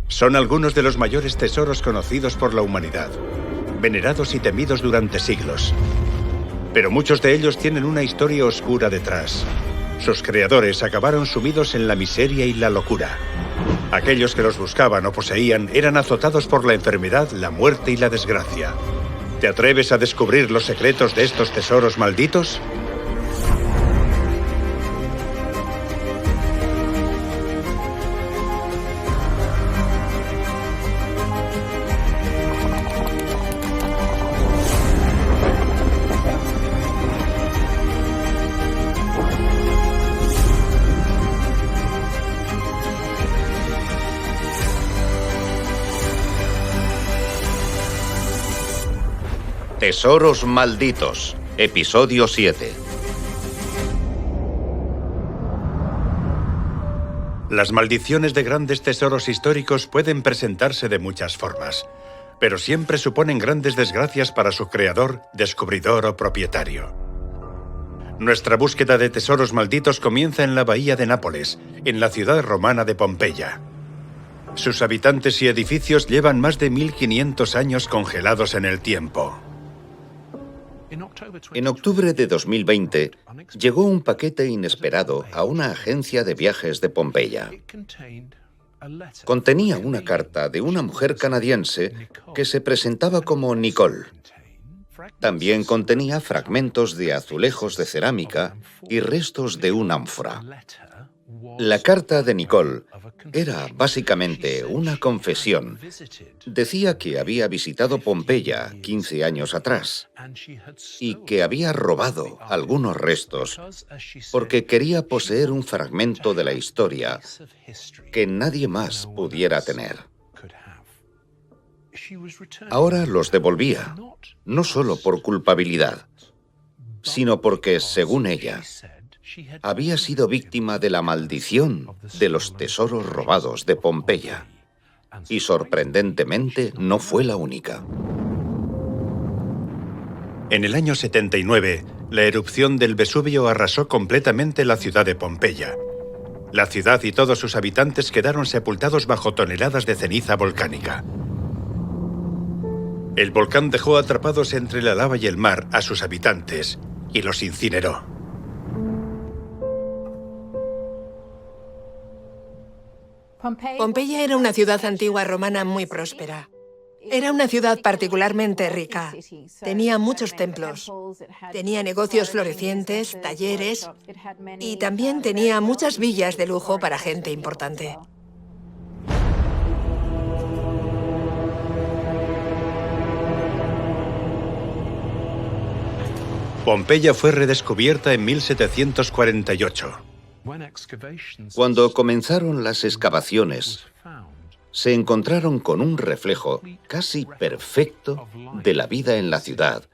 Son algunos de los mayores tesoros conocidos por la humanidad, venerados y temidos durante siglos. Pero muchos de ellos tienen una historia oscura detrás. Sus creadores acabaron sumidos en la miseria y la locura. Aquellos que los buscaban o poseían eran azotados por la enfermedad, la muerte y la desgracia. ¿Te atreves a descubrir los secretos de estos tesoros malditos? Tesoros malditos, episodio 7. Las maldiciones de grandes tesoros históricos pueden presentarse de muchas formas, pero siempre suponen grandes desgracias para su creador, descubridor o propietario. Nuestra búsqueda de tesoros malditos comienza en la bahía de Nápoles, en la ciudad romana de Pompeya. Sus habitantes y edificios llevan más de 1500 años congelados en el tiempo. En octubre de 2020, llegó un paquete inesperado a una agencia de viajes de Pompeya. Contenía una carta de una mujer canadiense que se presentaba como Nicole. También contenía fragmentos de azulejos de cerámica y restos de un ánfora. La carta de Nicole era básicamente una confesión. Decía que había visitado Pompeya 15 años atrás y que había robado algunos restos porque quería poseer un fragmento de la historia que nadie más pudiera tener. Ahora los devolvía, no solo por culpabilidad, sino porque, según ella, había sido víctima de la maldición de los tesoros robados de Pompeya. Y sorprendentemente no fue la única. En el año 79, la erupción del Vesubio arrasó completamente la ciudad de Pompeya. La ciudad y todos sus habitantes quedaron sepultados bajo toneladas de ceniza volcánica. El volcán dejó atrapados entre la lava y el mar a sus habitantes y los incineró. Pompeya era una ciudad antigua romana muy próspera. Era una ciudad particularmente rica. Tenía muchos templos, tenía negocios florecientes, talleres y también tenía muchas villas de lujo para gente importante. Pompeya fue redescubierta en 1748. Cuando comenzaron las excavaciones, se encontraron con un reflejo casi perfecto de la vida en la ciudad,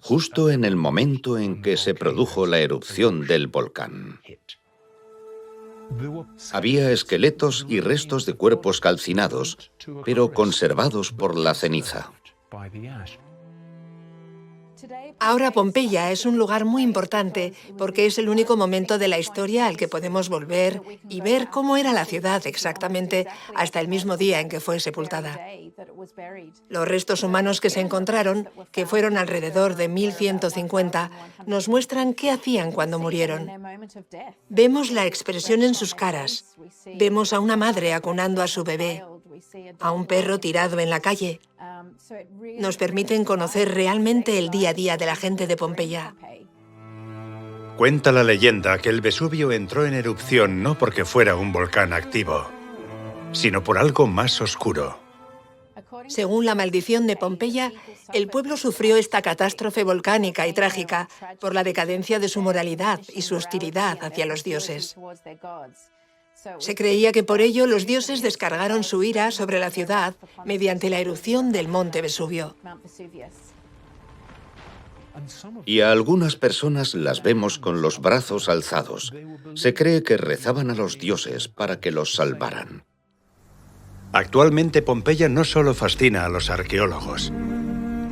justo en el momento en que se produjo la erupción del volcán. Había esqueletos y restos de cuerpos calcinados, pero conservados por la ceniza. Ahora Pompeya es un lugar muy importante porque es el único momento de la historia al que podemos volver y ver cómo era la ciudad exactamente hasta el mismo día en que fue sepultada. Los restos humanos que se encontraron, que fueron alrededor de 1150, nos muestran qué hacían cuando murieron. Vemos la expresión en sus caras. Vemos a una madre acunando a su bebé, a un perro tirado en la calle. Nos permiten conocer realmente el día a día de la gente de Pompeya. Cuenta la leyenda que el Vesubio entró en erupción no porque fuera un volcán activo, sino por algo más oscuro. Según la maldición de Pompeya, el pueblo sufrió esta catástrofe volcánica y trágica por la decadencia de su moralidad y su hostilidad hacia los dioses. Se creía que por ello los dioses descargaron su ira sobre la ciudad mediante la erupción del monte Vesubio. Y a algunas personas las vemos con los brazos alzados. Se cree que rezaban a los dioses para que los salvaran. Actualmente Pompeya no solo fascina a los arqueólogos.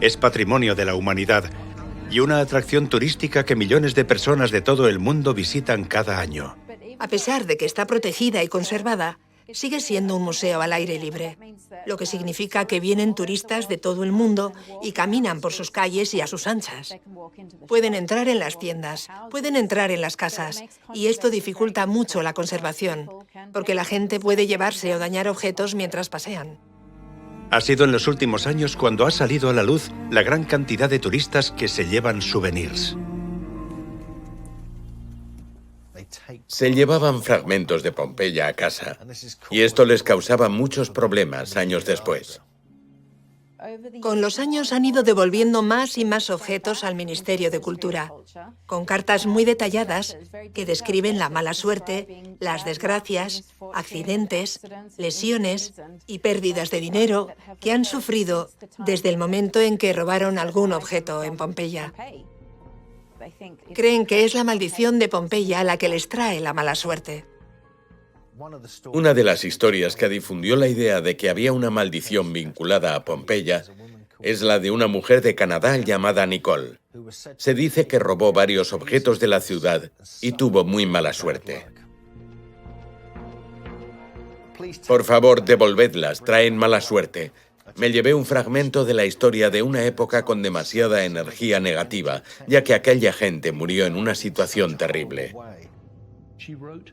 Es patrimonio de la humanidad y una atracción turística que millones de personas de todo el mundo visitan cada año. A pesar de que está protegida y conservada, sigue siendo un museo al aire libre, lo que significa que vienen turistas de todo el mundo y caminan por sus calles y a sus anchas. Pueden entrar en las tiendas, pueden entrar en las casas, y esto dificulta mucho la conservación, porque la gente puede llevarse o dañar objetos mientras pasean. Ha sido en los últimos años cuando ha salido a la luz la gran cantidad de turistas que se llevan souvenirs. Se llevaban fragmentos de Pompeya a casa, y esto les causaba muchos problemas años después. Con los años han ido devolviendo más y más objetos al Ministerio de Cultura, con cartas muy detalladas que describen la mala suerte, las desgracias, accidentes, lesiones y pérdidas de dinero que han sufrido desde el momento en que robaron algún objeto en Pompeya. Creen que es la maldición de Pompeya la que les trae la mala suerte. Una de las historias que difundió la idea de que había una maldición vinculada a Pompeya es la de una mujer de Canadá llamada Nicole. Se dice que robó varios objetos de la ciudad y tuvo muy mala suerte. Por favor, devolvedlas, traen mala suerte. Me llevé un fragmento de la historia de una época con demasiada energía negativa, ya que aquella gente murió en una situación terrible.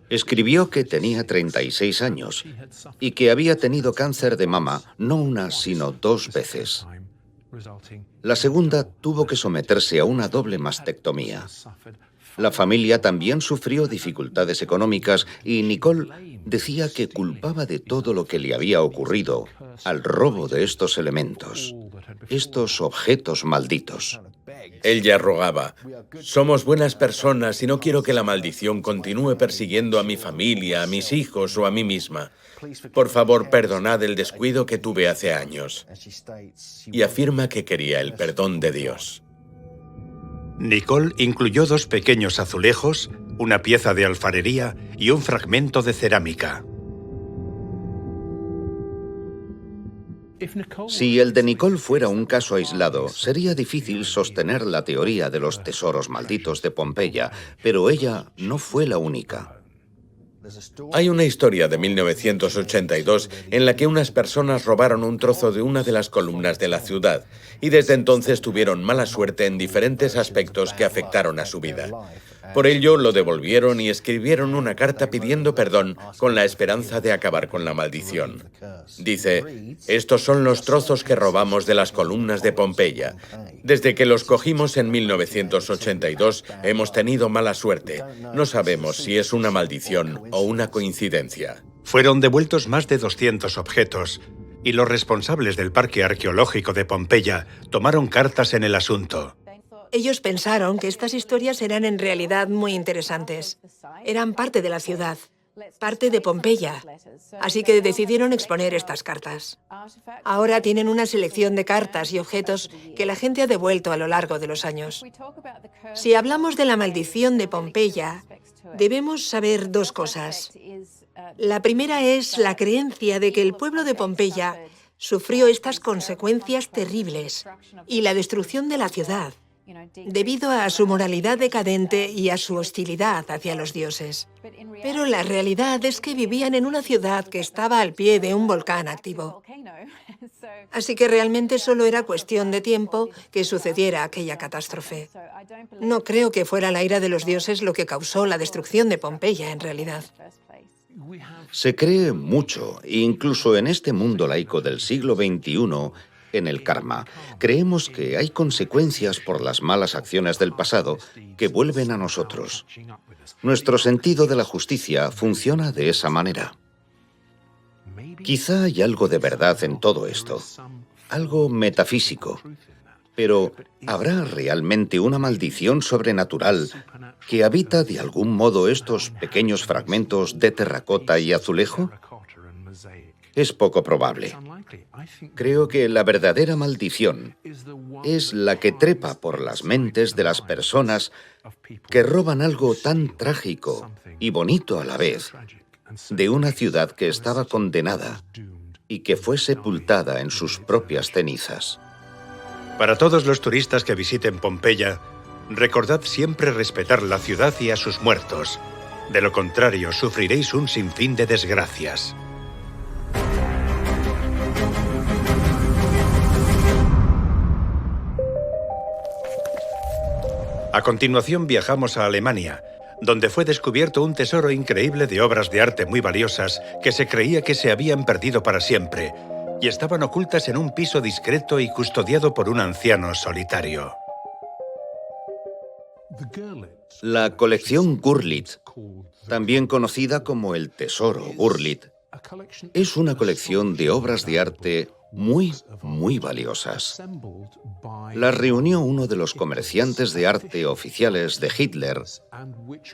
Escribió que tenía 36 años y que había tenido cáncer de mama no una, sino 2 veces. La segunda tuvo que someterse a una doble mastectomía. La familia también sufrió dificultades económicas y Nicole decía que culpaba de todo lo que le había ocurrido al robo de estos elementos, estos objetos malditos. Ella rogaba: somos buenas personas y no quiero que la maldición continúe persiguiendo a mi familia, a mis hijos o a mí misma. Por favor, perdonad el descuido que tuve hace años. Y afirma que quería el perdón de Dios. Nicole incluyó 2 pequeños azulejos, una pieza de alfarería y un fragmento de cerámica. Si el de Nicole fuera un caso aislado, sería difícil sostener la teoría de los tesoros malditos de Pompeya, pero ella no fue la única. Hay una historia de 1982 en la que unas personas robaron un trozo de una de las columnas de la ciudad y desde entonces tuvieron mala suerte en diferentes aspectos que afectaron a su vida. Por ello, lo devolvieron y escribieron una carta pidiendo perdón con la esperanza de acabar con la maldición. Dice: estos son los trozos que robamos de las columnas de Pompeya. Desde que los cogimos en 1982, hemos tenido mala suerte. No sabemos si es una maldición o una coincidencia. Fueron devueltos más de 200 objetos, y los responsables del Parque Arqueológico de Pompeya tomaron cartas en el asunto. Ellos pensaron que estas historias eran en realidad muy interesantes. Eran parte de la ciudad, parte de Pompeya, así que decidieron exponer estas cartas. Ahora tienen una selección de cartas y objetos que la gente ha devuelto a lo largo de los años. Si hablamos de la maldición de Pompeya, debemos saber 2 cosas. La primera es la creencia de que el pueblo de Pompeya sufrió estas consecuencias terribles y la destrucción de la ciudad, debido a su moralidad decadente y a su hostilidad hacia los dioses. Pero la realidad es que vivían en una ciudad que estaba al pie de un volcán activo. Así que realmente solo era cuestión de tiempo que sucediera aquella catástrofe. No creo que fuera la ira de los dioses lo que causó la destrucción de Pompeya en realidad. Se cree mucho, incluso en este mundo laico del siglo XXI, en el karma. Creemos que hay consecuencias por las malas acciones del pasado que vuelven a nosotros. Nuestro sentido de la justicia funciona de esa manera. Quizá hay algo de verdad en todo esto, algo metafísico. Pero, ¿habrá realmente una maldición sobrenatural que habita de algún modo estos pequeños fragmentos de terracota y azulejo? Es poco probable. Creo que la verdadera maldición es la que trepa por las mentes de las personas que roban algo tan trágico y bonito a la vez de una ciudad que estaba condenada y que fue sepultada en sus propias cenizas. Para todos los turistas que visiten Pompeya, recordad siempre respetar la ciudad y a sus muertos. De lo contrario, sufriréis un sinfín de desgracias. A continuación viajamos a Alemania, donde fue descubierto un tesoro increíble de obras de arte muy valiosas que se creía que se habían perdido para siempre y estaban ocultas en un piso discreto y custodiado por un anciano solitario. La colección Gurlitt, también conocida como el Tesoro Gurlitt, es una colección de obras de arte muy valiosas. Las reunió uno de los comerciantes de arte oficiales de Hitler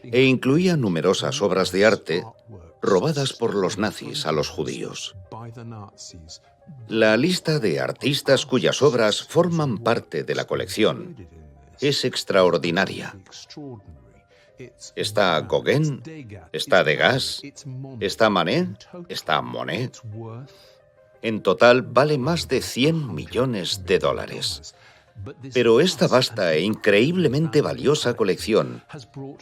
e incluía numerosas obras de arte robadas por los nazis a los judíos. La lista de artistas cuyas obras forman parte de la colección es extraordinaria. Está Gauguin, está Degas, está Manet, está Monet. En total vale más de 100 millones de dólares. Pero esta vasta e increíblemente valiosa colección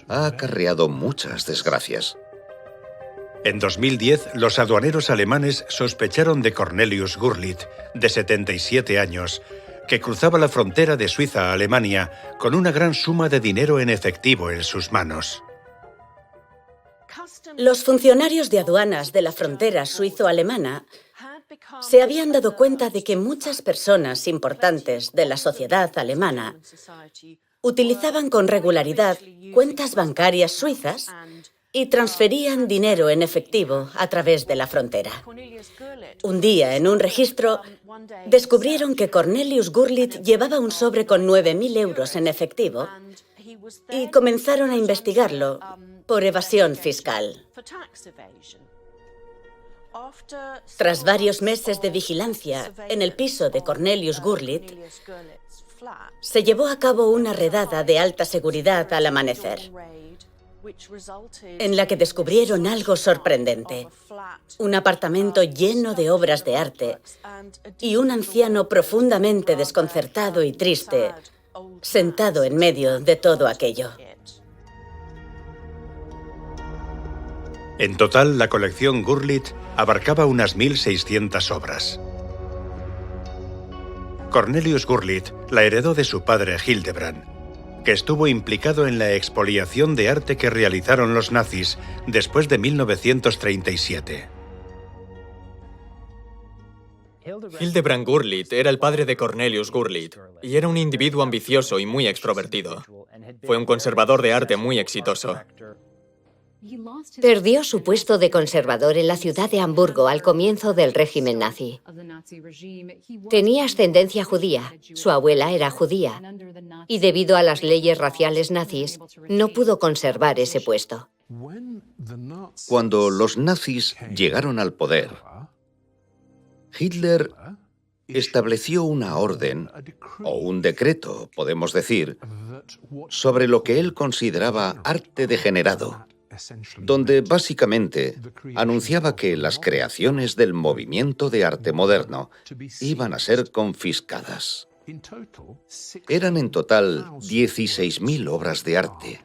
ha acarreado muchas desgracias. En 2010, los aduaneros alemanes sospecharon de Cornelius Gurlitt, de 77 años, que cruzaba la frontera de Suiza a Alemania con una gran suma de dinero en efectivo en sus manos. Los funcionarios de aduanas de la frontera suizo-alemana se habían dado cuenta de que muchas personas importantes de la sociedad alemana utilizaban con regularidad cuentas bancarias suizas y transferían dinero en efectivo a través de la frontera. Un día, en un registro, descubrieron que Cornelius Gurlitt llevaba un sobre con 9.000 euros en efectivo y comenzaron a investigarlo por evasión fiscal. Tras varios meses de vigilancia en el piso de Cornelius Gurlitt, se llevó a cabo una redada de alta seguridad al amanecer, en la que descubrieron algo sorprendente: un apartamento lleno de obras de arte y un anciano profundamente desconcertado y triste, sentado en medio de todo aquello. En total, la colección Gurlitt abarcaba unas 1.600 obras. Cornelius Gurlitt la heredó de su padre Hildebrand, que estuvo implicado en la expoliación de arte que realizaron los nazis después de 1937. Hildebrand Gurlitt era el padre de Cornelius Gurlitt y era un individuo ambicioso y muy extrovertido. Fue un conservador de arte muy exitoso. Perdió su puesto de conservador en la ciudad de Hamburgo al comienzo del régimen nazi. Tenía ascendencia judía, su abuela era judía, y debido a las leyes raciales nazis, no pudo conservar ese puesto. Cuando los nazis llegaron al poder, Hitler estableció una orden, o un decreto, podemos decir, sobre lo que él consideraba arte degenerado, donde básicamente anunciaba que las creaciones del movimiento de arte moderno iban a ser confiscadas. Eran en total 16.000 obras de arte.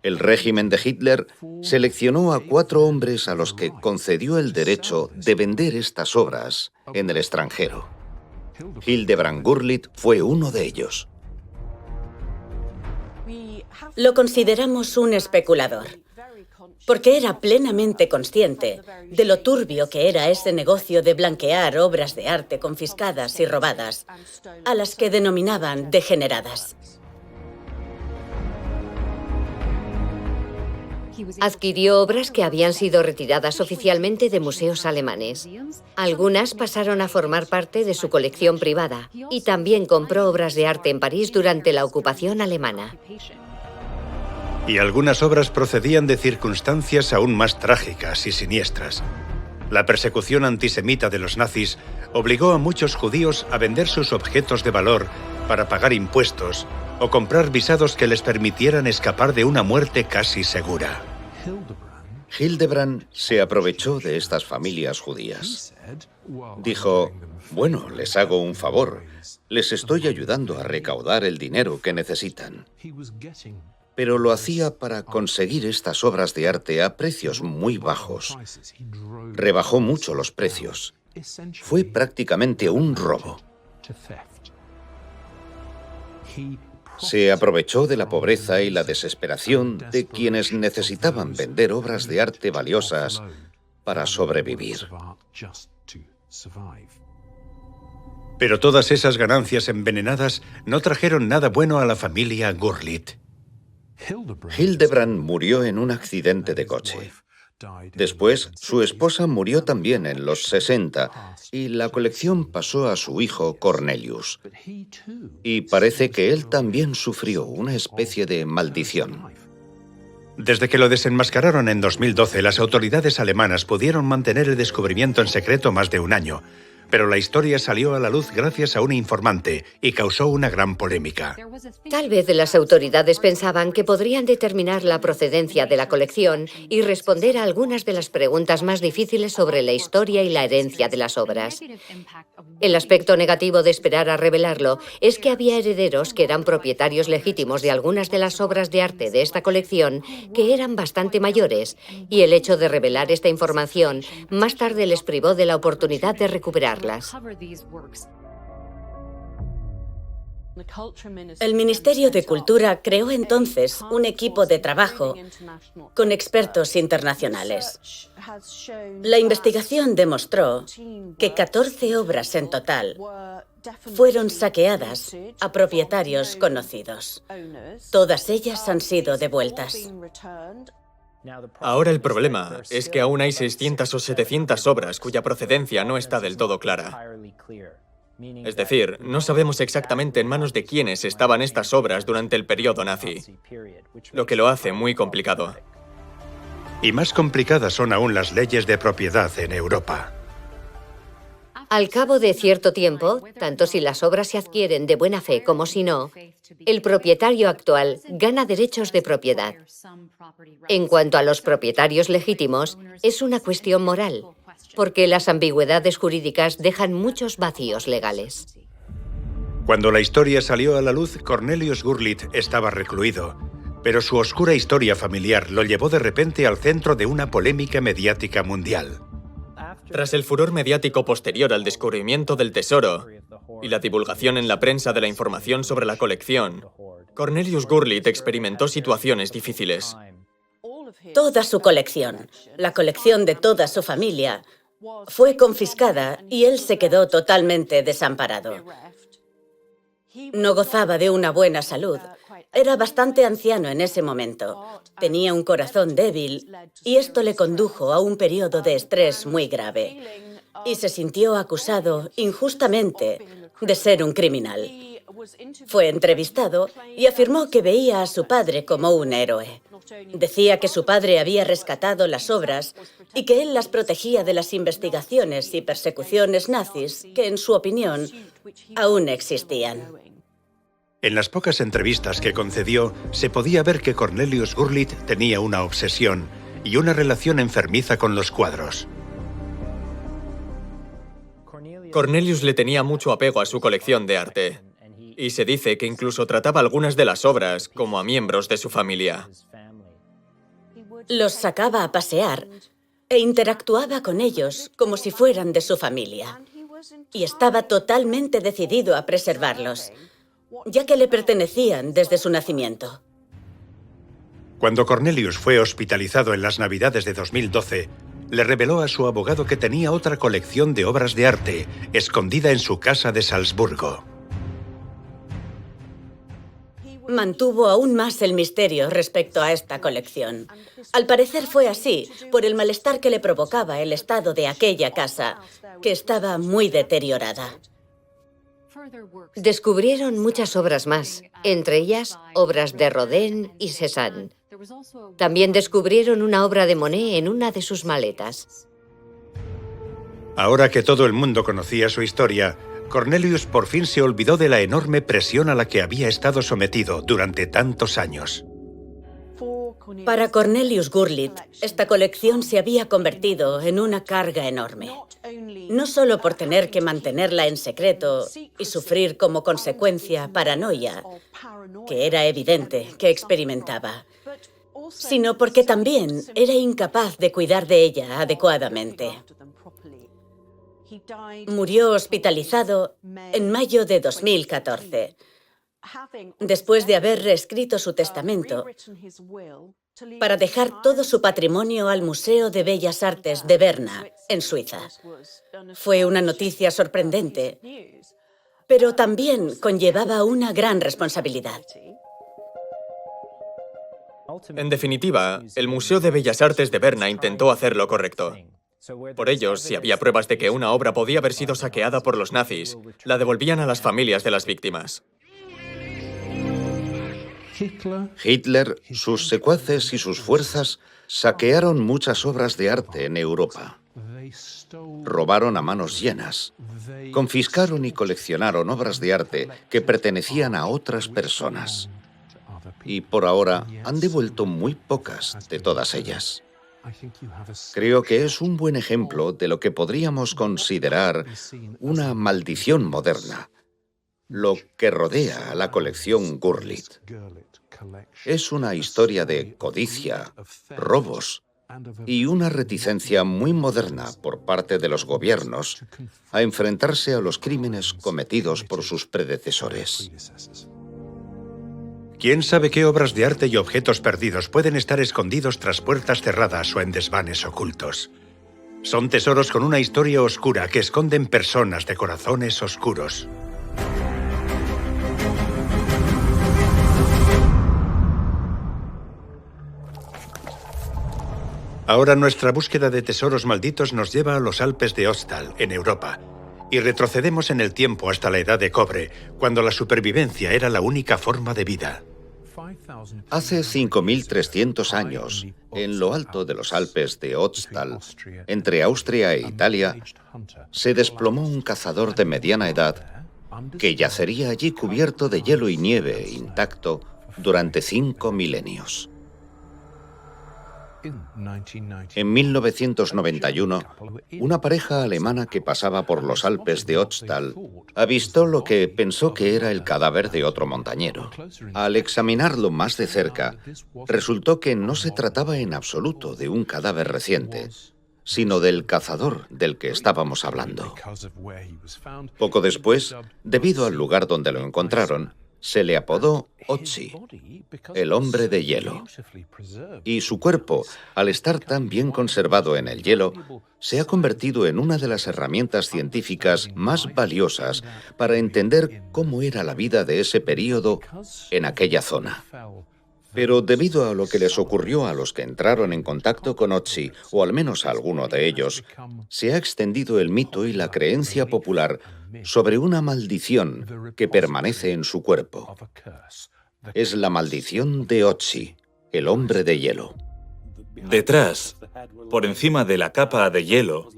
El régimen de Hitler seleccionó a 4 hombres a los que concedió el derecho de vender estas obras en el extranjero. Hildebrand Gurlitt fue uno de ellos. Lo consideramos un especulador, porque era plenamente consciente de lo turbio que era ese negocio de blanquear obras de arte confiscadas y robadas, a las que denominaban degeneradas. Adquirió obras que habían sido retiradas oficialmente de museos alemanes. Algunas pasaron a formar parte de su colección privada y también compró obras de arte en París durante la ocupación alemana. Y algunas obras procedían de circunstancias aún más trágicas y siniestras. La persecución antisemita de los nazis obligó a muchos judíos a vender sus objetos de valor para pagar impuestos o comprar visados que les permitieran escapar de una muerte casi segura. Hildebrand se aprovechó de estas familias judías. Dijo: bueno, les hago un favor, les estoy ayudando a recaudar el dinero que necesitan. Pero lo hacía para conseguir estas obras de arte a precios muy bajos. Rebajó mucho los precios. Fue prácticamente un robo. Se aprovechó de la pobreza y la desesperación de quienes necesitaban vender obras de arte valiosas para sobrevivir. Pero todas esas ganancias envenenadas no trajeron nada bueno a la familia Gurlitt. Hildebrand murió en un accidente de coche. Después, su esposa murió también en los 60 y la colección pasó a su hijo Cornelius. Y parece que él también sufrió una especie de maldición. Desde que lo desenmascararon en 2012, las autoridades alemanas pudieron mantener el descubrimiento en secreto más de un año. Pero la historia salió a la luz gracias a un informante y causó una gran polémica. Tal vez las autoridades pensaban que podrían determinar la procedencia de la colección y responder a algunas de las preguntas más difíciles sobre la historia y la herencia de las obras. El aspecto negativo de esperar a revelarlo es que había herederos que eran propietarios legítimos de algunas de las obras de arte de esta colección que eran bastante mayores, y el hecho de revelar esta información más tarde les privó de la oportunidad de recuperarlas. El Ministerio de Cultura creó entonces un equipo de trabajo con expertos internacionales. La investigación demostró que 14 obras en total fueron saqueadas a propietarios conocidos. Todas ellas han sido devueltas. Ahora el problema es que aún hay 600 o 700 obras cuya procedencia no está del todo clara. Es decir, no sabemos exactamente en manos de quiénes estaban estas obras durante el periodo nazi, lo que lo hace muy complicado. Y más complicadas son aún las leyes de propiedad en Europa. Al cabo de cierto tiempo, tanto si las obras se adquieren de buena fe como si no, el propietario actual gana derechos de propiedad. En cuanto a los propietarios legítimos, es una cuestión moral, porque las ambigüedades jurídicas dejan muchos vacíos legales. Cuando la historia salió a la luz, Cornelius Gurlitt estaba recluido, pero su oscura historia familiar lo llevó de repente al centro de una polémica mediática mundial. Tras el furor mediático posterior al descubrimiento del tesoro y la divulgación en la prensa de la información sobre la colección, Cornelius Gurlitt experimentó situaciones difíciles. Toda su colección, la colección de toda su familia, fue confiscada y él se quedó totalmente desamparado. No gozaba de una buena salud. Era bastante anciano en ese momento. Tenía un corazón débil y esto le condujo a un periodo de estrés muy grave. Y se sintió acusado injustamente de ser un criminal. Fue entrevistado y afirmó que veía a su padre como un héroe. Decía que su padre había rescatado las obras y que él las protegía de las investigaciones y persecuciones nazis que, en su opinión, aún existían. En las pocas entrevistas que concedió, se podía ver que Cornelius Gurlitt tenía una obsesión y una relación enfermiza con los cuadros. Cornelius le tenía mucho apego a su colección de arte, y se dice que incluso trataba algunas de las obras como a miembros de su familia. Los sacaba a pasear e interactuaba con ellos como si fueran de su familia. Y estaba totalmente decidido a preservarlos, ya que le pertenecían desde su nacimiento. Cuando Cornelius fue hospitalizado en las Navidades de 2012, le reveló a su abogado que tenía otra colección de obras de arte escondida en su casa de Salzburgo. Mantuvo aún más el misterio respecto a esta colección. Al parecer fue así por el malestar que le provocaba el estado de aquella casa, que estaba muy deteriorada. Descubrieron muchas obras más, entre ellas obras de Rodin y Cézanne. También descubrieron una obra de Monet en una de sus maletas. Ahora que todo el mundo conocía su historia, Cornelius por fin se olvidó de la enorme presión a la que había estado sometido durante tantos años. Para Cornelius Gurlitt, esta colección se había convertido en una carga enorme. No solo por tener que mantenerla en secreto y sufrir como consecuencia paranoia, que era evidente que experimentaba, sino porque también era incapaz de cuidar de ella adecuadamente. Murió hospitalizado en mayo de 2014. después de haber reescrito su testamento, para dejar todo su patrimonio al Museo de Bellas Artes de Berna, en Suiza. Fue una noticia sorprendente, pero también conllevaba una gran responsabilidad. En definitiva, el Museo de Bellas Artes de Berna intentó hacer lo correcto. Por ello, si había pruebas de que una obra podía haber sido saqueada por los nazis, la devolvían a las familias de las víctimas. Hitler, sus secuaces y sus fuerzas saquearon muchas obras de arte en Europa. Robaron a manos llenas. Confiscaron y coleccionaron obras de arte que pertenecían a otras personas. Y por ahora han devuelto muy pocas de todas ellas. Creo que es un buen ejemplo de lo que podríamos considerar una maldición moderna, lo que rodea a la colección Gurlitt. Es una historia de codicia, robos y una reticencia muy moderna por parte de los gobiernos a enfrentarse a los crímenes cometidos por sus predecesores. ¿Quién sabe qué obras de arte y objetos perdidos pueden estar escondidos tras puertas cerradas o en desvanes ocultos? Son tesoros con una historia oscura que esconden personas de corazones oscuros. Ahora nuestra búsqueda de tesoros malditos nos lleva a los Alpes de Ötztal, en Europa, y retrocedemos en el tiempo hasta la Edad de Cobre, cuando la supervivencia era la única forma de vida. Hace 5.300 años, en lo alto de los Alpes de Ötztal, entre Austria e Italia, se desplomó un cazador de mediana edad que yacería allí cubierto de hielo y nieve intacto durante 5 milenios. En 1991, una pareja alemana que pasaba por los Alpes de Ötztal avistó lo que pensó que era el cadáver de otro montañero. Al examinarlo más de cerca, resultó que no se trataba en absoluto de un cadáver reciente, sino del cazador del que estábamos hablando. Poco después, debido al lugar donde lo encontraron, se le apodó Ötzi, el hombre de hielo. Y su cuerpo, al estar tan bien conservado en el hielo, se ha convertido en una de las herramientas científicas más valiosas para entender cómo era la vida de ese período en aquella zona. Pero debido a lo que les ocurrió a los que entraron en contacto con Ötzi, o al menos a alguno de ellos, se ha extendido el mito y la creencia popular sobre una maldición que permanece en su cuerpo. Es la maldición de Ötzi, el hombre de hielo. Detrás, por encima de la capa de hielo,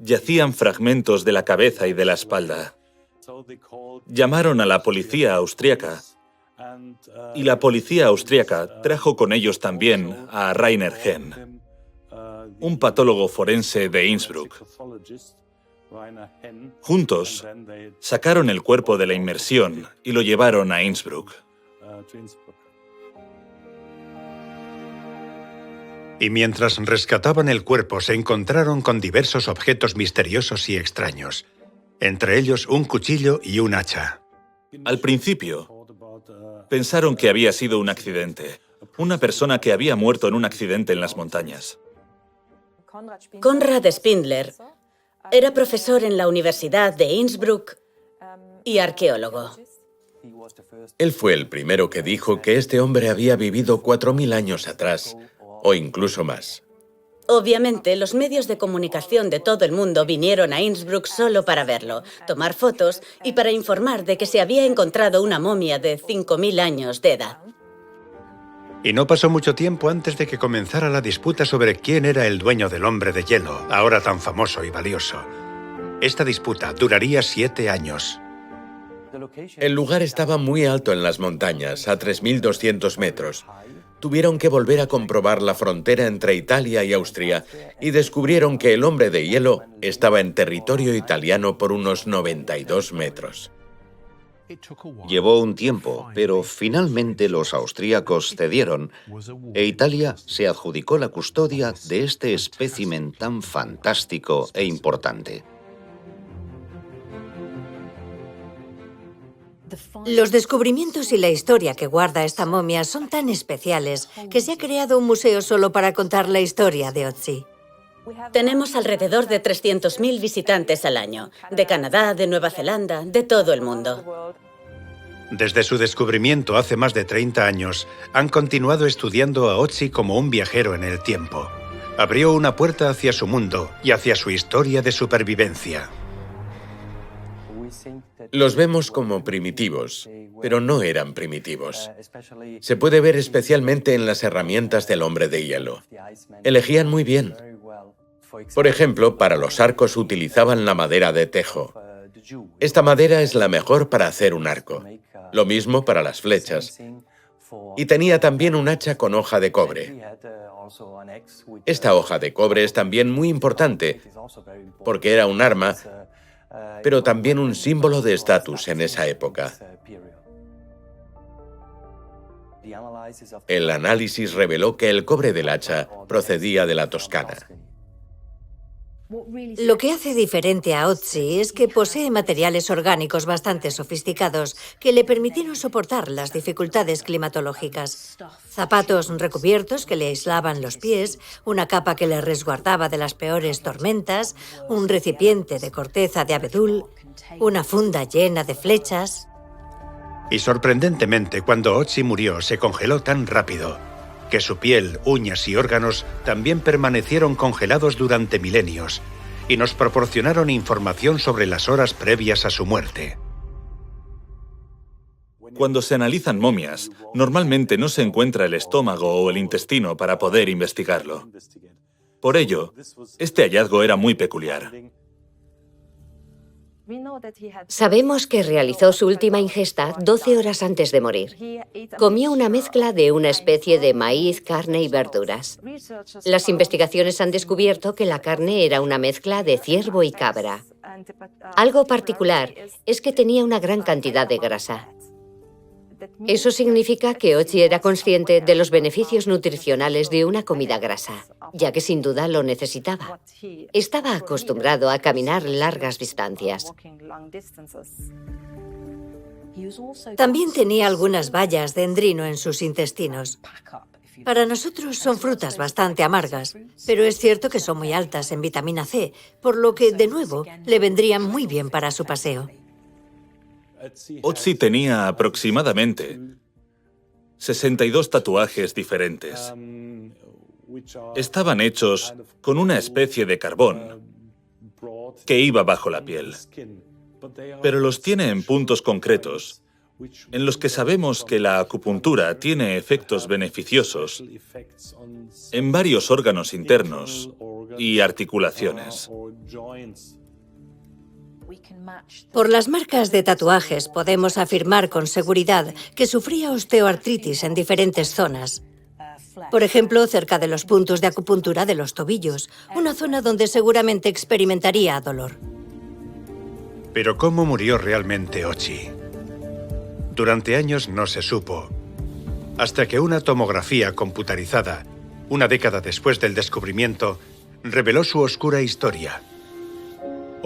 yacían fragmentos de la cabeza y de la espalda. Llamaron a la policía austríaca, y la policía austríaca trajo con ellos también a Rainer Henn, un patólogo forense de Innsbruck. Juntos, sacaron el cuerpo de la inmersión y lo llevaron a Innsbruck. Y mientras rescataban el cuerpo, se encontraron con diversos objetos misteriosos y extraños, entre ellos un cuchillo y un hacha. Al principio, pensaron que había sido un accidente, una persona que había muerto en un accidente en las montañas. Konrad Spindler era profesor en la Universidad de Innsbruck y arqueólogo. Él fue el primero que dijo que este hombre había vivido 4.000 años atrás, o incluso más. Obviamente, los medios de comunicación de todo el mundo vinieron a Innsbruck solo para verlo, tomar fotos y para informar de que se había encontrado una momia de 5.000 años de edad. Y no pasó mucho tiempo antes de que comenzara la disputa sobre quién era el dueño del hombre de hielo, ahora tan famoso y valioso. Esta disputa duraría 7 años. El lugar estaba muy alto en las montañas, a 3.200 metros. Tuvieron que volver a comprobar la frontera entre Italia y Austria y descubrieron que el hombre de hielo estaba en territorio italiano por unos 92 metros. Llevó un tiempo, pero finalmente los austríacos cedieron e Italia se adjudicó la custodia de este espécimen tan fantástico e importante. Los descubrimientos y la historia que guarda esta momia son tan especiales que se ha creado un museo solo para contar la historia de Otzi. Tenemos alrededor de 300.000 visitantes al año, de Canadá, de Nueva Zelanda, de todo el mundo. Desde su descubrimiento hace más de 30 años, han continuado estudiando a Otzi como un viajero en el tiempo. Abrió una puerta hacia su mundo y hacia su historia de supervivencia. Los vemos como primitivos, pero no eran primitivos. Se puede ver especialmente en las herramientas del hombre de hielo. Elegían muy bien. Por ejemplo, para los arcos utilizaban la madera de tejo. Esta madera es la mejor para hacer un arco. Lo mismo para las flechas. Y tenía también un hacha con hoja de cobre. Esta hoja de cobre es también muy importante porque era un arma, pero también un símbolo de estatus en esa época. El análisis reveló que el cobre del hacha procedía de la Toscana. Lo que hace diferente a Otzi es que posee materiales orgánicos bastante sofisticados que le permitieron soportar las dificultades climatológicas. Zapatos recubiertos que le aislaban los pies, una capa que le resguardaba de las peores tormentas, un recipiente de corteza de abedul, una funda llena de flechas. Y sorprendentemente, cuando Otzi murió, se congeló tan rápido que su piel, uñas y órganos también permanecieron congelados durante milenios y nos proporcionaron información sobre las horas previas a su muerte. Cuando se analizan momias, normalmente no se encuentra el estómago o el intestino para poder investigarlo. Por ello, este hallazgo era muy peculiar. Sabemos que realizó su última ingesta 12 horas antes de morir. Comió una mezcla de una especie de maíz, carne y verduras. Las investigaciones han descubierto que la carne era una mezcla de ciervo y cabra. Algo particular es que tenía una gran cantidad de grasa. Eso significa que Otzi era consciente de los beneficios nutricionales de una comida grasa, ya que sin duda lo necesitaba. Estaba acostumbrado a caminar largas distancias. También tenía algunas bayas de endrino en sus intestinos. Para nosotros son frutas bastante amargas, pero es cierto que son muy altas en vitamina C, por lo que, de nuevo, le vendrían muy bien para su paseo. Otzi tenía aproximadamente 62 tatuajes diferentes. Estaban hechos con una especie de carbón que iba bajo la piel, pero los tiene en puntos concretos en los que sabemos que la acupuntura tiene efectos beneficiosos en varios órganos internos y articulaciones. Por las marcas de tatuajes podemos afirmar con seguridad que sufría osteoartritis en diferentes zonas. Por ejemplo, cerca de los puntos de acupuntura de los tobillos, una zona donde seguramente experimentaría dolor. Pero ¿cómo murió realmente Otzi? Durante años no se supo, hasta que una tomografía computarizada, una década después del descubrimiento, reveló su oscura historia.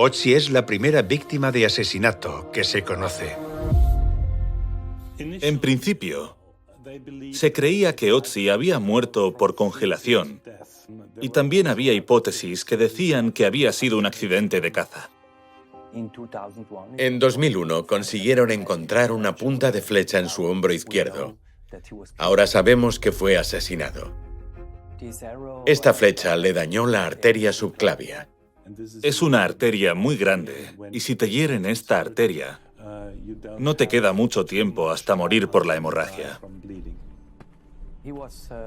Otzi es la primera víctima de asesinato que se conoce. En principio, se creía que Otzi había muerto por congelación y también había hipótesis que decían que había sido un accidente de caza. En 2001 consiguieron encontrar una punta de flecha en su hombro izquierdo. Ahora sabemos que fue asesinado. Esta flecha le dañó la arteria subclavia. Es una arteria muy grande y si te hieren esta arteria, no te queda mucho tiempo hasta morir por la hemorragia.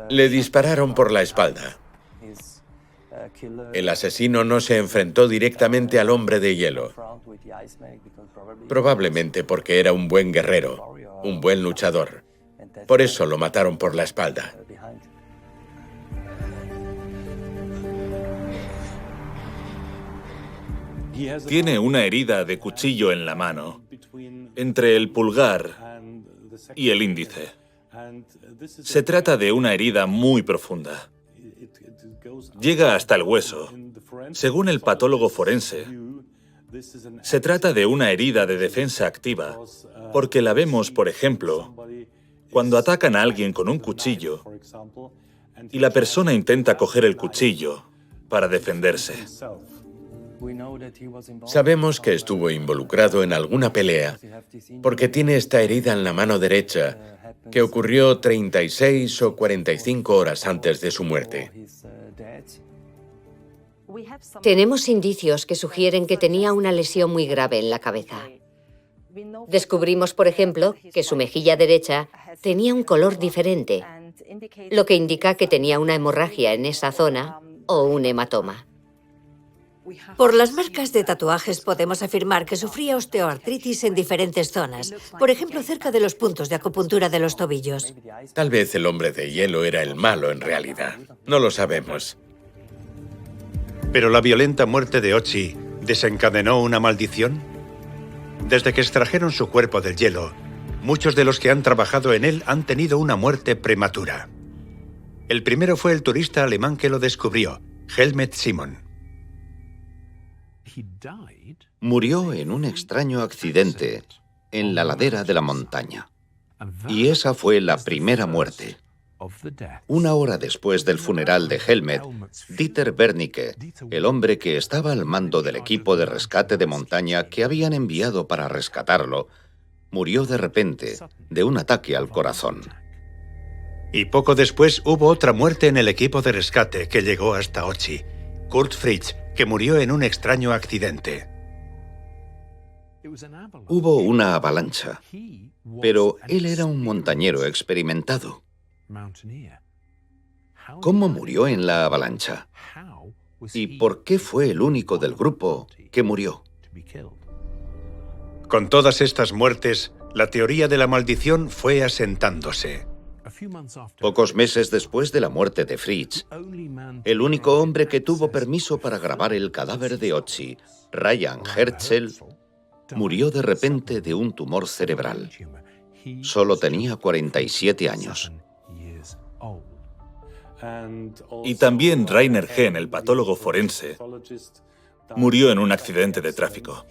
Le dispararon por la espalda. El asesino no se enfrentó directamente al hombre de hielo, probablemente porque era un buen guerrero, un buen luchador. Por eso lo mataron por la espalda. Tiene una herida de cuchillo en la mano, entre el pulgar y el índice. Se trata de una herida muy profunda. Llega hasta el hueso. Según el patólogo forense, Se trata de una herida de defensa activa, porque la vemos, por ejemplo, cuando atacan a alguien con un cuchillo y la persona intenta coger el cuchillo para defenderse. Sabemos que estuvo involucrado en alguna pelea, porque tiene esta herida en la mano derecha, que ocurrió 36 o 45 horas antes de su muerte. Tenemos indicios que sugieren que tenía una lesión muy grave en la cabeza. Descubrimos, por ejemplo, que su mejilla derecha tenía un color diferente, lo que indica que tenía una hemorragia en esa zona o un hematoma. Por las marcas de tatuajes podemos afirmar que sufría osteoartritis en diferentes zonas, por ejemplo, cerca de los puntos de acupuntura de los tobillos. Tal vez el hombre de hielo era el malo en realidad. No lo sabemos. ¿Pero la violenta muerte de Ochi desencadenó una maldición? Desde que extrajeron su cuerpo del hielo, muchos de los que han trabajado en él han tenido una muerte prematura. El primero fue el turista alemán que lo descubrió, Helmut Simon. Murió en un extraño accidente en la ladera de la montaña. Y esa fue la primera muerte. Una hora después del funeral de Helmut, Dieter Wernicke, el hombre que estaba al mando del equipo de rescate de montaña que habían enviado para rescatarlo, murió de repente de un ataque al corazón. Y poco después hubo otra muerte en el equipo de rescate que llegó hasta Ochi, Kurt Fritz, que murió en un extraño accidente. Hubo una avalancha, pero él era un montañero experimentado. ¿Cómo murió en la avalancha? ¿Y por qué fue el único del grupo que murió? Con todas estas muertes, la teoría de la maldición fue asentándose. Pocos meses después de la muerte de Fritz, el único hombre que tuvo permiso para grabar el cadáver de Ochi, Ryan Herzl, murió de repente de un tumor cerebral. Solo tenía 47 años. Y también Rainer Henn, el patólogo forense, murió en un accidente de tráfico.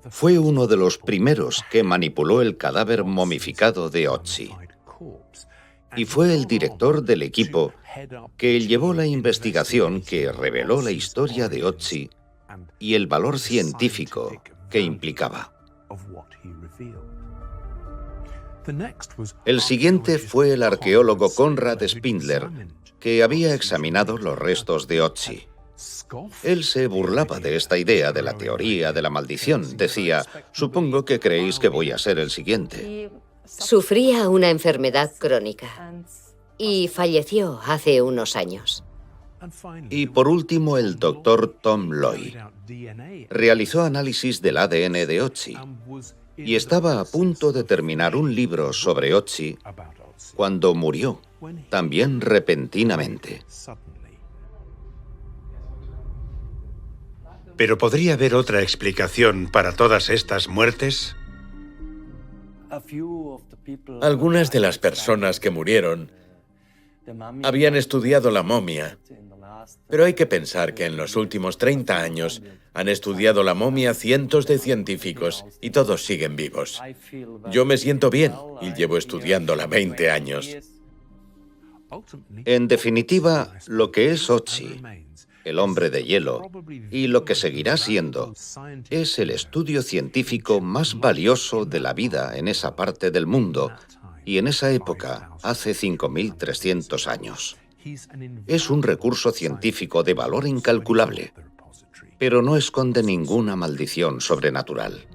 Fue uno de los primeros que manipuló el cadáver momificado de Ochi. Y fue el director del equipo que llevó la investigación que reveló la historia de Ochi y el valor científico que implicaba. El siguiente fue el arqueólogo Konrad Spindler, que había examinado los restos de Ochi. Él se burlaba de esta idea de la teoría de la maldición. Decía, supongo que creéis que voy a ser el siguiente. Sufría una enfermedad crónica y falleció hace unos años. Y por último, el doctor Tom Loy realizó análisis del ADN de Ochi y estaba a punto de terminar un libro sobre Ochi cuando murió, también repentinamente. ¿Pero podría haber otra explicación para todas estas muertes? Algunas de las personas que murieron habían estudiado la momia, pero hay que pensar que en los últimos 30 años han estudiado la momia cientos de científicos y todos siguen vivos. Yo me siento bien y llevo estudiándola 20 años. En definitiva, lo que es Ochi, el hombre de hielo, y lo que seguirá siendo, es el estudio científico más valioso de la vida en esa parte del mundo y en esa época, hace 5.300 años. Es un recurso científico de valor incalculable, pero no esconde ninguna maldición sobrenatural.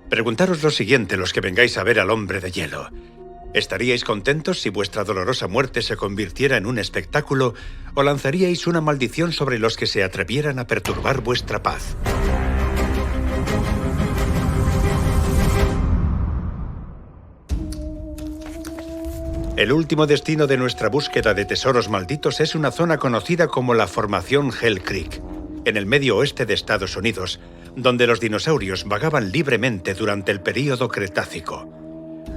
Preguntaros lo siguiente los que vengáis a ver al hombre de hielo. ¿Estaríais contentos si vuestra dolorosa muerte se convirtiera en un espectáculo o lanzaríais una maldición sobre los que se atrevieran a perturbar vuestra paz? El último destino de nuestra búsqueda de tesoros malditos es una zona conocida como la Formación Hell Creek, en el medio oeste de Estados Unidos, donde los dinosaurios vagaban libremente durante el período Cretácico.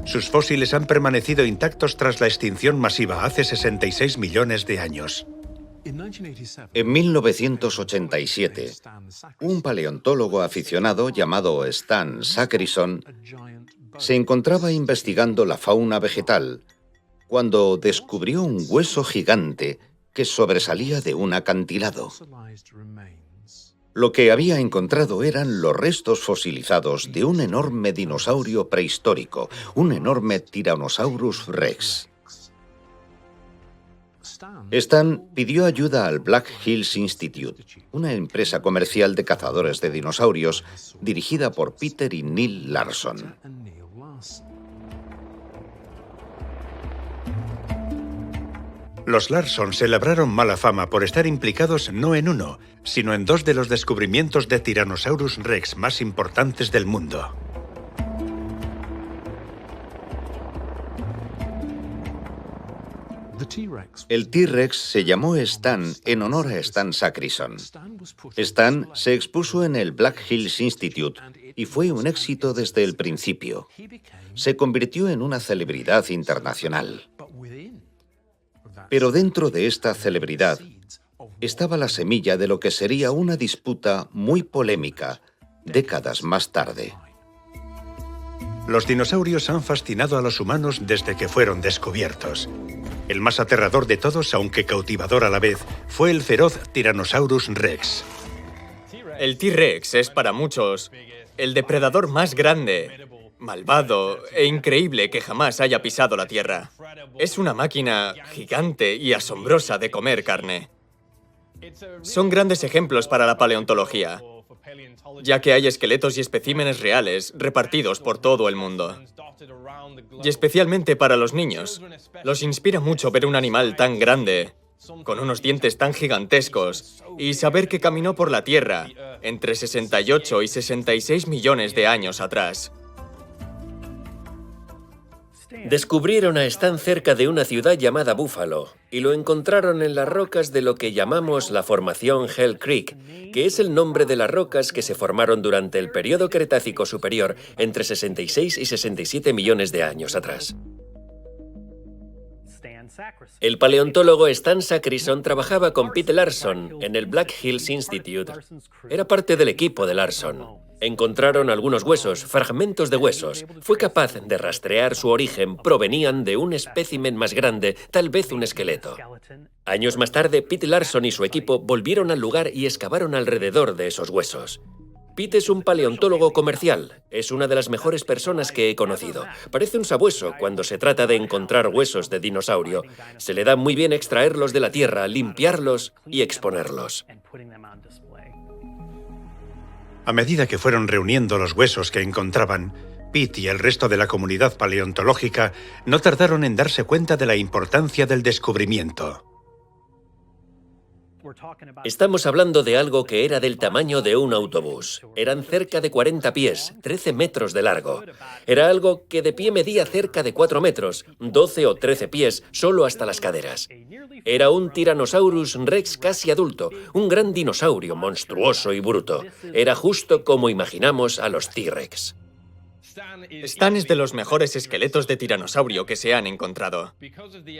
Sus fósiles han permanecido intactos tras la extinción masiva hace 66 millones de años. En 1987, un paleontólogo aficionado llamado Stan Sakerison se encontraba investigando la fauna vegetal cuando descubrió un hueso gigante que sobresalía de un acantilado. Lo que había encontrado eran los restos fosilizados de un enorme dinosaurio prehistórico, un enorme Tyrannosaurus Rex. Stan pidió ayuda al Black Hills Institute, una empresa comercial de cazadores de dinosaurios dirigida por Peter y Neil Larson. Los Larson se labraron mala fama por estar implicados no en uno, sino en dos de los descubrimientos de Tyrannosaurus Rex más importantes del mundo. El T-Rex se llamó Stan en honor a Stan Sakerison. Stan se expuso en el Black Hills Institute y fue un éxito desde el principio. Se convirtió en una celebridad internacional. Pero dentro de esta celebridad estaba la semilla de lo que sería una disputa muy polémica décadas más tarde. Los dinosaurios han fascinado a los humanos desde que fueron descubiertos. El más aterrador de todos, aunque cautivador a la vez, fue el feroz Tyrannosaurus Rex. El T-Rex es para muchos el depredador más grande, malvado e increíble que jamás haya pisado la Tierra. Es una máquina gigante y asombrosa de comer carne. Son grandes ejemplos para la paleontología, ya que hay esqueletos y especímenes reales repartidos por todo el mundo. Y especialmente para los niños. Los inspira mucho ver un animal tan grande, con unos dientes tan gigantescos, y saber que caminó por la Tierra entre 68 y 66 millones de años atrás. Descubrieron a Stan cerca de una ciudad llamada Buffalo y lo encontraron en las rocas de lo que llamamos la formación Hell Creek, que es el nombre de las rocas que se formaron durante el periodo Cretácico superior entre 66 y 67 millones de años atrás. El paleontólogo Stan Sakerison trabajaba con Pete Larson en el Black Hills Institute. Era parte del equipo de Larson. Encontraron algunos huesos, fragmentos de huesos. Fue capaz de rastrear su origen. Provenían de un espécimen más grande, tal vez un esqueleto. Años más tarde, Pete Larson y su equipo volvieron al lugar y excavaron alrededor de esos huesos. Pete es un paleontólogo comercial. Es una de las mejores personas que he conocido. Parece un sabueso cuando se trata de encontrar huesos de dinosaurio. Se le da muy bien extraerlos de la tierra, limpiarlos y exponerlos. A medida que fueron reuniendo los huesos que encontraban, Pete y el resto de la comunidad paleontológica no tardaron en darse cuenta de la importancia del descubrimiento. Estamos hablando de algo que era del tamaño de un autobús. Eran cerca de 40 pies, 13 metros de largo. Era algo que de pie medía cerca de 4 metros, 12 o 13 pies, solo hasta las caderas. Era un Tyrannosaurus Rex casi adulto, un gran dinosaurio monstruoso y bruto. Era justo como imaginamos a los T-Rex. Stan es de los mejores esqueletos de tiranosaurio que se han encontrado.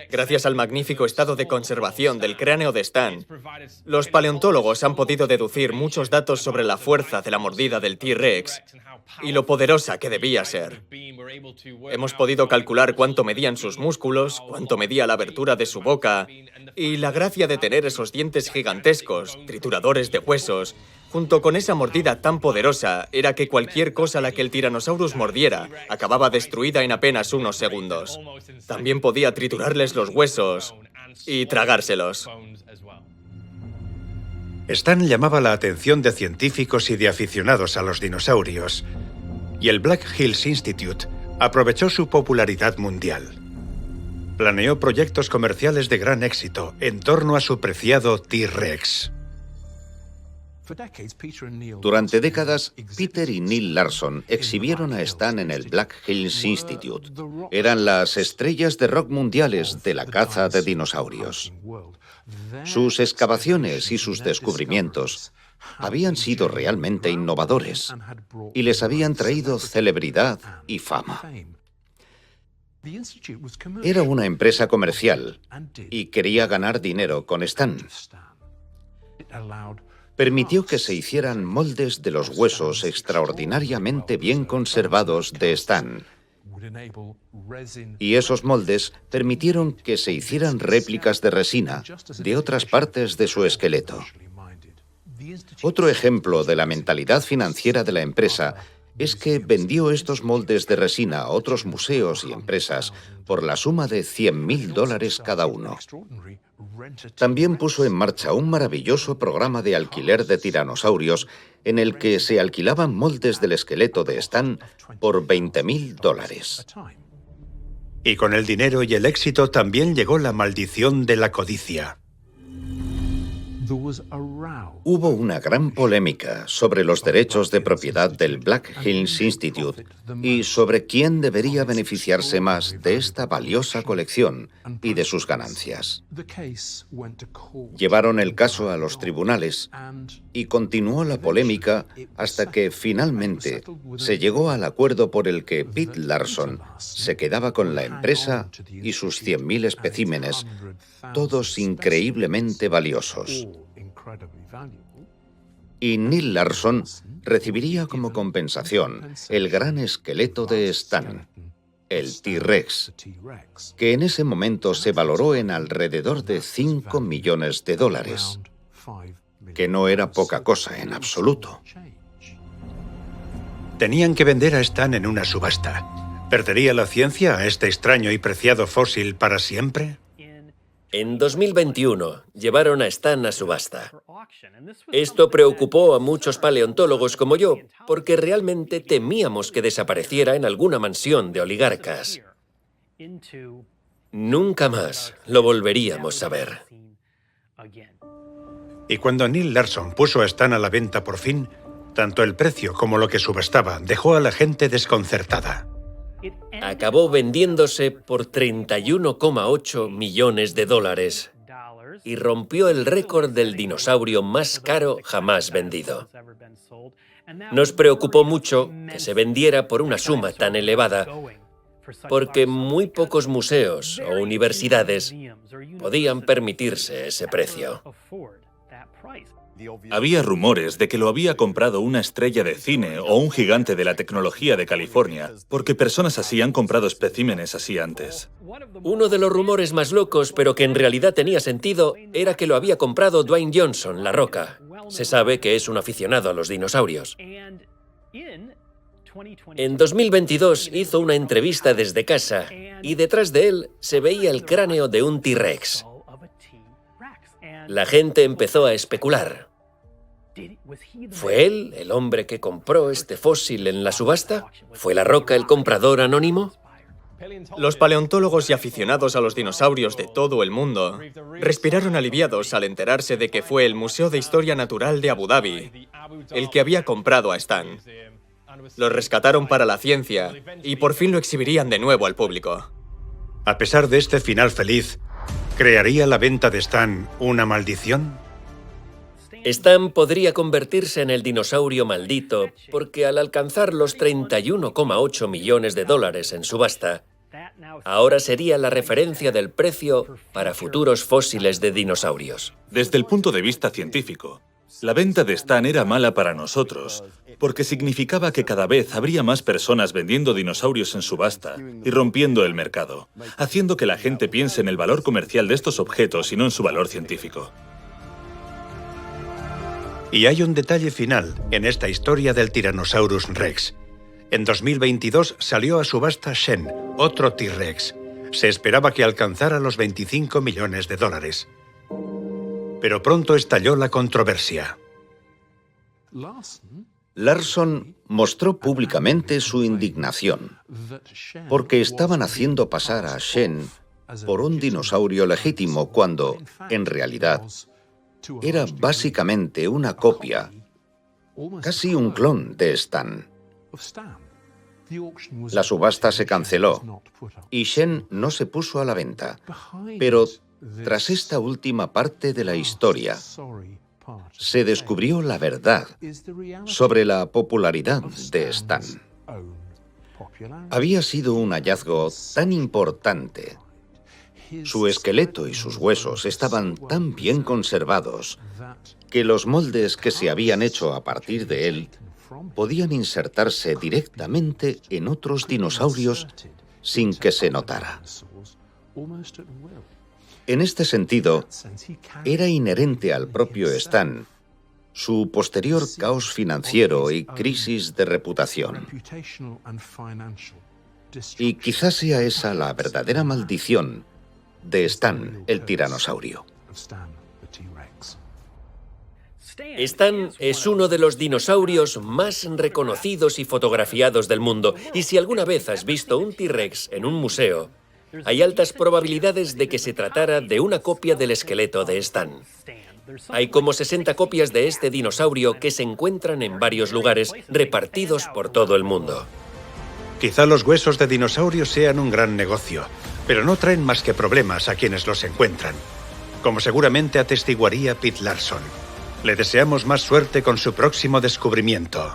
Gracias al magnífico estado de conservación del cráneo de Stan, los paleontólogos han podido deducir muchos datos sobre la fuerza de la mordida del T-Rex y lo poderosa que debía ser. Hemos podido calcular cuánto medían sus músculos, cuánto medía la abertura de su boca y la gracia de tener esos dientes gigantescos, trituradores de huesos. Junto con esa mordida tan poderosa, era que cualquier cosa a la que el Tyrannosaurus mordiera acababa destruida en apenas unos segundos. También podía triturarles los huesos y tragárselos. Stan llamaba la atención de científicos y de aficionados a los dinosaurios, y el Black Hills Institute aprovechó su popularidad mundial. Planeó proyectos comerciales de gran éxito en torno a su preciado T-Rex. Durante décadas, Peter y Neil Larson exhibieron a Stan en el Black Hills Institute. Eran las estrellas de rock mundiales de la caza de dinosaurios. Sus excavaciones y sus descubrimientos habían sido realmente innovadores y les habían traído celebridad y fama. Era una empresa comercial y quería ganar dinero con Stan. Permitió que se hicieran moldes de los huesos extraordinariamente bien conservados de Stan. Y esos moldes permitieron que se hicieran réplicas de resina de otras partes de su esqueleto. Otro ejemplo de la mentalidad financiera de la empresa es que vendió estos moldes de resina a otros museos y empresas por la suma de $100.000 cada uno. También puso en marcha un maravilloso programa de alquiler de tiranosaurios en el que se alquilaban moldes del esqueleto de Stan por $20.000. Y con el dinero y el éxito también llegó la maldición de la codicia. Hubo una gran polémica sobre los derechos de propiedad del Black Hills Institute y sobre quién debería beneficiarse más de esta valiosa colección y de sus ganancias. Llevaron el caso a los tribunales y continuó la polémica hasta que finalmente se llegó al acuerdo por el que Pete Larson se quedaba con la empresa y sus 100.000 especímenes, todos increíblemente valiosos. Y Neil Larson recibiría como compensación el gran esqueleto de Stan, el T-Rex, que en ese momento se valoró en alrededor de $5 millones, que no era poca cosa en absoluto. Tenían que vender a Stan en una subasta. ¿Perdería la ciencia a este extraño y preciado fósil para siempre? En 2021 llevaron a Stan a subasta. Esto preocupó a muchos paleontólogos como yo, porque realmente temíamos que desapareciera en alguna mansión de oligarcas. Nunca más lo volveríamos a ver. Y cuando Neil Larson puso a Stan a la venta por fin, tanto el precio como lo que subastaba dejó a la gente desconcertada. Acabó vendiéndose por $31,8 millones y rompió el récord del dinosaurio más caro jamás vendido. Nos preocupó mucho que se vendiera por una suma tan elevada, porque muy pocos museos o universidades podían permitirse ese precio. Había rumores de que lo había comprado una estrella de cine o un gigante de la tecnología de California, porque personas así han comprado especímenes así antes. Uno de los rumores más locos, pero que en realidad tenía sentido, era que lo había comprado Dwayne Johnson, La Roca. Se sabe que es un aficionado a los dinosaurios. En 2022 hizo una entrevista desde casa y detrás de él se veía el cráneo de un T-Rex. La gente empezó a especular. ¿Fue él el hombre que compró este fósil en la subasta? ¿Fue La Roca el comprador anónimo? Los paleontólogos y aficionados a los dinosaurios de todo el mundo respiraron aliviados al enterarse de que fue el Museo de Historia Natural de Abu Dhabi el que había comprado a Stan. Lo rescataron para la ciencia y por fin lo exhibirían de nuevo al público. A pesar de este final feliz, ¿crearía la venta de Stan una maldición? Stan podría convertirse en el dinosaurio maldito porque al alcanzar los $31,8 millones en subasta, ahora sería la referencia del precio para futuros fósiles de dinosaurios. Desde el punto de vista científico, la venta de Stan era mala para nosotros, porque significaba que cada vez habría más personas vendiendo dinosaurios en subasta y rompiendo el mercado, haciendo que la gente piense en el valor comercial de estos objetos y no en su valor científico. Y hay un detalle final en esta historia del Tyrannosaurus Rex. En 2022 salió a subasta Shen, otro T-Rex. Se esperaba que alcanzara los $25 millones. Pero pronto estalló la controversia. Larson mostró públicamente su indignación, porque estaban haciendo pasar a Shen por un dinosaurio legítimo cuando, en realidad, era básicamente una copia, casi un clon de Stan. La subasta se canceló y Shen no se puso a la venta, pero tras esta última parte de la historia, se descubrió la verdad sobre la popularidad de Stan. Había sido un hallazgo tan importante. Su esqueleto y sus huesos estaban tan bien conservados que los moldes que se habían hecho a partir de él podían insertarse directamente en otros dinosaurios sin que se notara. En este sentido, era inherente al propio Stan su posterior caos financiero y crisis de reputación. Y quizás sea esa la verdadera maldición de Stan, el tiranosaurio. Stan es uno de los dinosaurios más reconocidos y fotografiados del mundo, y si alguna vez has visto un T-Rex en un museo, hay altas probabilidades de que se tratara de una copia del esqueleto de Stan. Hay como 60 copias de este dinosaurio que se encuentran en varios lugares, repartidos por todo el mundo. Quizá los huesos de dinosaurios sean un gran negocio, pero no traen más que problemas a quienes los encuentran, como seguramente atestiguaría Pete Larson. Le deseamos más suerte con su próximo descubrimiento.